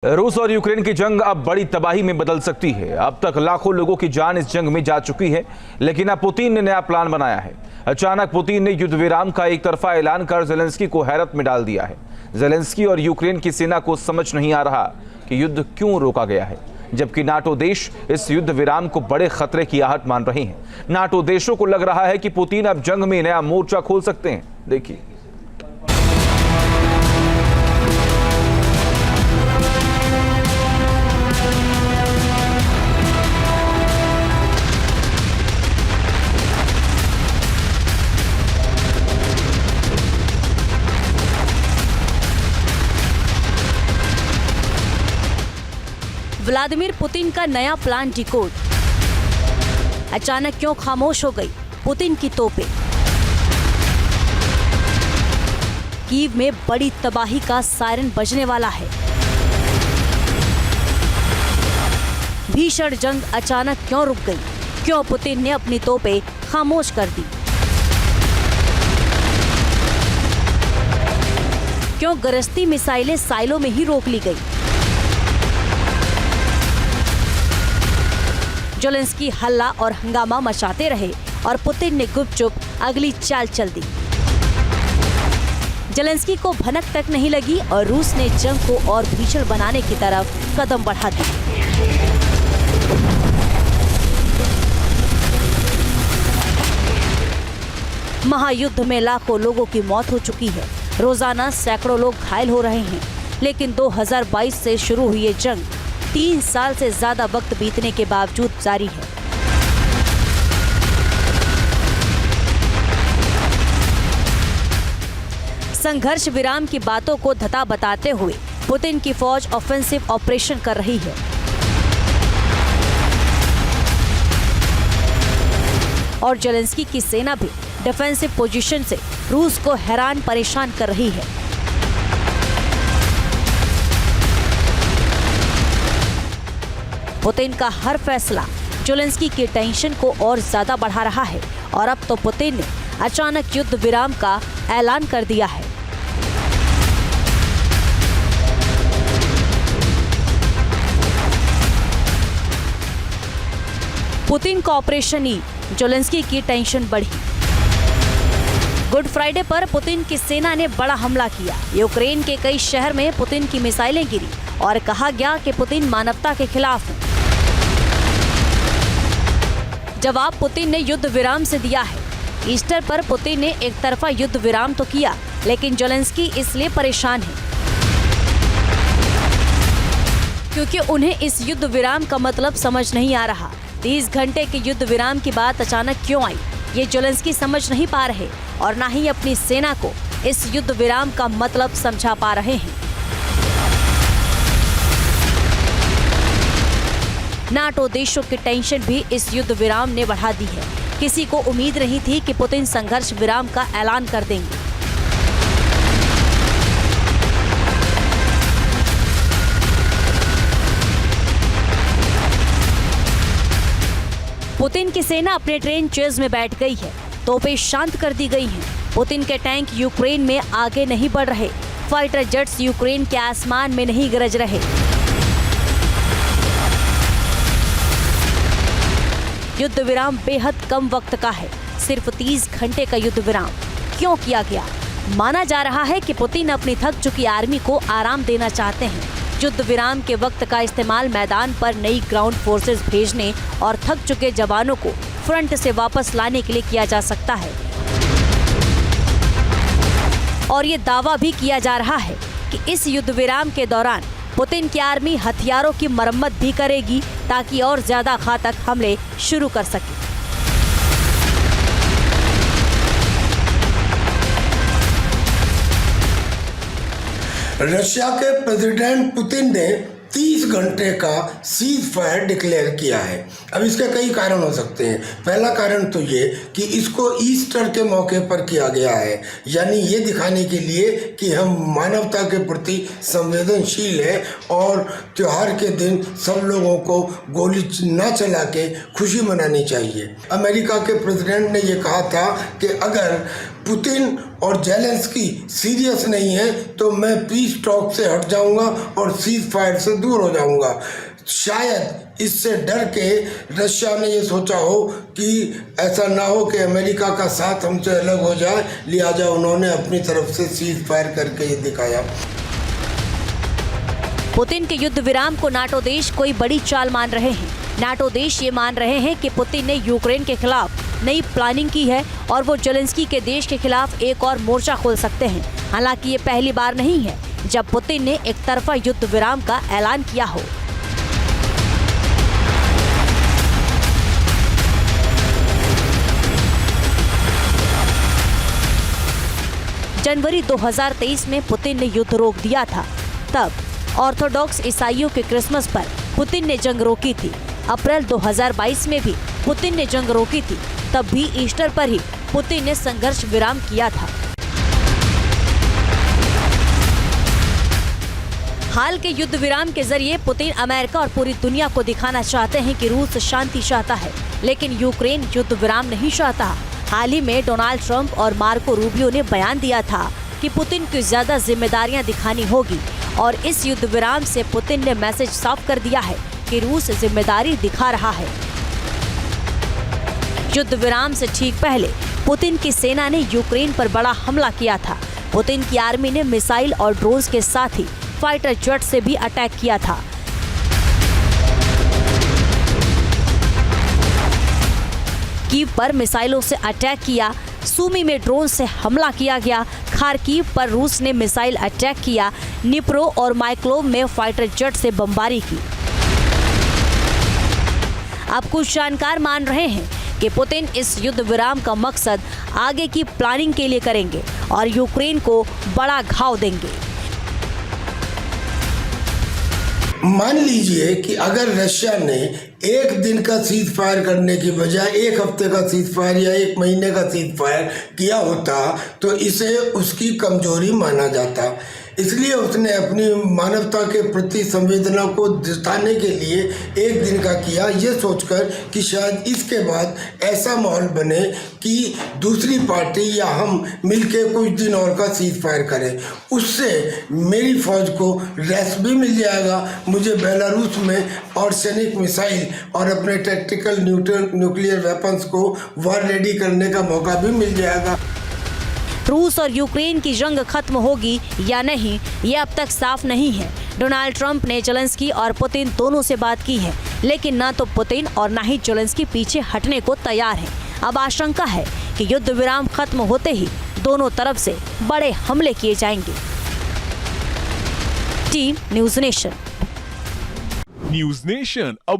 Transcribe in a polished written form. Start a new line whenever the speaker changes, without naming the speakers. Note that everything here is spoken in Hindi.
रूस और यूक्रेन की जंग अब बड़ी तबाही में बदल सकती है। अब तक लाखों लोगों की जान इस जंग में जा चुकी है, लेकिन अब पुतिन ने नया प्लान बनाया है। अचानक पुतिन ने युद्ध विराम का एक तरफा ऐलान कर जेलेंस्की को हैरत में डाल दिया है। जेलेंस्की और यूक्रेन की सेना को समझ नहीं आ रहा कि युद्ध क्यों रोका गया है, जबकि नाटो देश इस युद्ध विराम को बड़े खतरे की आहट मान रहे हैं। नाटो देशों को लग रहा है कि पुतिन अब जंग में नया मोर्चा खोल सकते हैं। देखिए।
व्लादिमीर पुतिन का नया प्लान डिकोड। अचानक क्यों खामोश हो गई पुतिन की तोपें? कीव में बड़ी तबाही का सायरन बजने वाला है। भीषण जंग अचानक क्यों रुक गई? क्यों पुतिन ने अपनी तोपें खामोश कर दी? क्यों गरजती मिसाइलें साइलों में ही रोक ली गई? जेलेंस्की हल्ला और हंगामा मचाते रहे और पुतिन ने गुपचुप अगली चाल चल दी। जेलेंस्की को भनक तक नहीं लगी और रूस ने जंग को और भीषण बनाने की तरफ कदम बढ़ा दिए। महायुद्ध में लाखों लोगों की मौत हो चुकी है। रोजाना सैकड़ों लोग घायल हो रहे हैं, लेकिन 2022 से शुरू हुई ये जंग 3 साल से ज्यादा वक्त बीतने के बावजूद जारी है। संघर्ष विराम की बातों को धता बताते हुए पुतिन की फौज ऑफेंसिव ऑपरेशन कर रही है और जेलेंस्की की सेना भी डिफेंसिव पोजीशन से रूस को हैरान परेशान कर रही है। पुतिन का हर फैसला जेलेंस्की की टेंशन को और ज्यादा बढ़ा रहा है और अब तो पुतिन ने अचानक युद्ध विराम का ऐलान कर दिया है। पुतिन का ऑपरेशन ई, जेलेंस्की की टेंशन बढ़ी। गुड फ्राइडे पर पुतिन की सेना ने बड़ा हमला किया। यूक्रेन के कई शहर में पुतिन की मिसाइलें गिरी और कहा गया कि पुतिन मानवता के खिलाफ है। जवाब पुतिन ने युद्ध विराम से दिया है। ईस्टर पर पुतिन ने एक तरफा युद्ध विराम तो किया, लेकिन जेलेंस्की इसलिए परेशान है क्योंकि उन्हें इस युद्ध विराम का मतलब समझ नहीं आ रहा। 30 घंटे के युद्ध विराम की बात अचानक क्यों आई, ये जेलेंस्की समझ नहीं पा रहे और न ही अपनी सेना को इस युद्ध विराम का मतलब समझा पा रहे हैं। नाटो देशों की टेंशन भी इस युद्ध विराम ने बढ़ा दी है। किसी को उम्मीद नहीं थी कि पुतिन संघर्ष विराम का ऐलान कर देंगे। पुतिन की सेना अपने ट्रेन चेज में बैठ गई है। तोपें शांत कर दी गई हैं। पुतिन के टैंक यूक्रेन में आगे नहीं बढ़ रहे। फाइटर जेट्स यूक्रेन के आसमान में नहीं गरज रहे। युद्ध विराम बेहद कम वक्त का है, सिर्फ 30 घंटे का युद्ध विराम। क्यों किया गया? माना जा रहा है कि पुतिन अपनी थक चुकी आर्मी को आराम देना चाहते हैं। युद्ध विराम के वक्त का इस्तेमाल मैदान पर नई ग्राउंड फोर्सेस भेजने और थक चुके जवानों को फ्रंट से वापस लाने के लिए किया जा सकता है। और ये दावा भी किया जा रहा है कि इस युद्ध विराम के दौरान पुतिन की आर्मी हथियारों की मरम्मत भी करेगी ताकि और ज्यादा घातक हमले शुरू कर सके।
रशिया के प्रेसिडेंट पुतिन ने 30 घंटे का सीज फायर डिक्लेयर किया है। अब इसके कई कारण हो सकते हैं। पहला कारण तो ये कि इसको ईस्टर के मौके पर किया गया है, यानी ये दिखाने के लिए कि हम मानवता के प्रति संवेदनशील हैं और त्यौहार के दिन सब लोगों को गोली न चला के खुशी मनानी चाहिए। अमेरिका के प्रेसिडेंट ने ये कहा था कि अगर पुतिन और जेलेंस्की सीरियस नहीं है तो मैं पीस टॉक से हट जाऊंगा और सीज फायर से दूर हो जाऊंगा। शायद इससे डर के रशिया ने ये सोचा हो कि ऐसा ना हो कि अमेरिका का साथ हमसे अलग हो जाए, लिहाजा उन्होंने अपनी तरफ से सीज फायर करके ये दिखाया।
पुतिन के युद्ध विराम को नाटो देश कोई बड़ी चाल मान रहे हैं। नाटो देश ये मान रहे हैं कि पुतिन ने यूक्रेन के खिलाफ नई प्लानिंग की है और वो जेलेंस्की के देश के खिलाफ एक और मोर्चा खोल सकते हैं। हालांकि ये पहली बार नहीं है जब पुतिन ने एक तरफा युद्ध विराम का ऐलान किया हो। जनवरी 2023 में पुतिन ने युद्ध रोक दिया था। तब ऑर्थोडॉक्स ईसाइयों के क्रिसमस पर पुतिन ने जंग रोकी थी। अप्रैल 2022 में भी पुतिन ने जंग रोकी थी। तब भी ईस्टर पर ही पुतिन ने संघर्ष विराम किया था। हाल के युद्ध विराम के जरिए पुतिन अमेरिका और पूरी दुनिया को दिखाना चाहते हैं कि रूस शांति चाहता है, लेकिन यूक्रेन युद्ध विराम नहीं चाहता। हाल ही में डोनाल्ड ट्रंप और मार्को रूबियो ने बयान दिया था कि पुतिन को ज्यादा जिम्मेदारियां दिखानी होगी और इस युद्ध विराम से पुतिन ने मैसेज साफ कर दिया है कि रूस जिम्मेदारी दिखा रहा है। युद्ध विराम से ठीक पहले पुतिन की सेना ने यूक्रेन पर बड़ा हमला किया था। पुतिन की आर्मी ने मिसाइल और ड्रोन्स के साथ ही फाइटर जेट से भी अटैक किया था। कीव पर मिसाइलों से अटैक किया, सूमी में ड्रोन से हमला किया गया, खार्किव पर रूस ने मिसाइल अटैक किया, निप्रो और माइक्लोव में फाइटर जेट से बमबारी की। अब कुछ जानकार मान रहे हैं कि पुतिन इस युद्ध विराम का मकसद आगे की प्लानिंग के लिए करेंगे और यूक्रेन को बड़ा घाव देंगे।
मान लीजिए कि अगर रशिया ने एक दिन का सीज फायर करने की बजाय एक हफ्ते का सीज फायर या एक महीने का सीज फायर किया होता तो इसे उसकी कमजोरी माना जाता। इसलिए उसने अपनी मानवता के प्रति संवेदना को जताने के लिए एक दिन का किया, ये सोचकर कि शायद इसके बाद ऐसा माहौल बने कि दूसरी पार्टी या हम मिलके कुछ दिन और का सीज फायर करें। उससे मेरी फौज को रेस्ट भी मिल जाएगा, मुझे बेलारूस में आर्सेनिक मिसाइल और अपने टैक्टिकल न्यूक्लियर वेपन्स को वार रेडी करने का मौका भी मिल जाएगा।
रूस और यूक्रेन की जंग खत्म होगी या नहीं, ये अब तक साफ नहीं है। डोनाल्ड ट्रंप ने जेलेंस्की और पुतिन दोनों से बात की है, लेकिन न तो पुतिन और न ही जेलेंस्की पीछे हटने को तैयार हैं। अब आशंका है कि युद्ध विराम खत्म होते ही दोनों तरफ से बड़े हमले किए जाएंगे। Team news nation.
News nation अब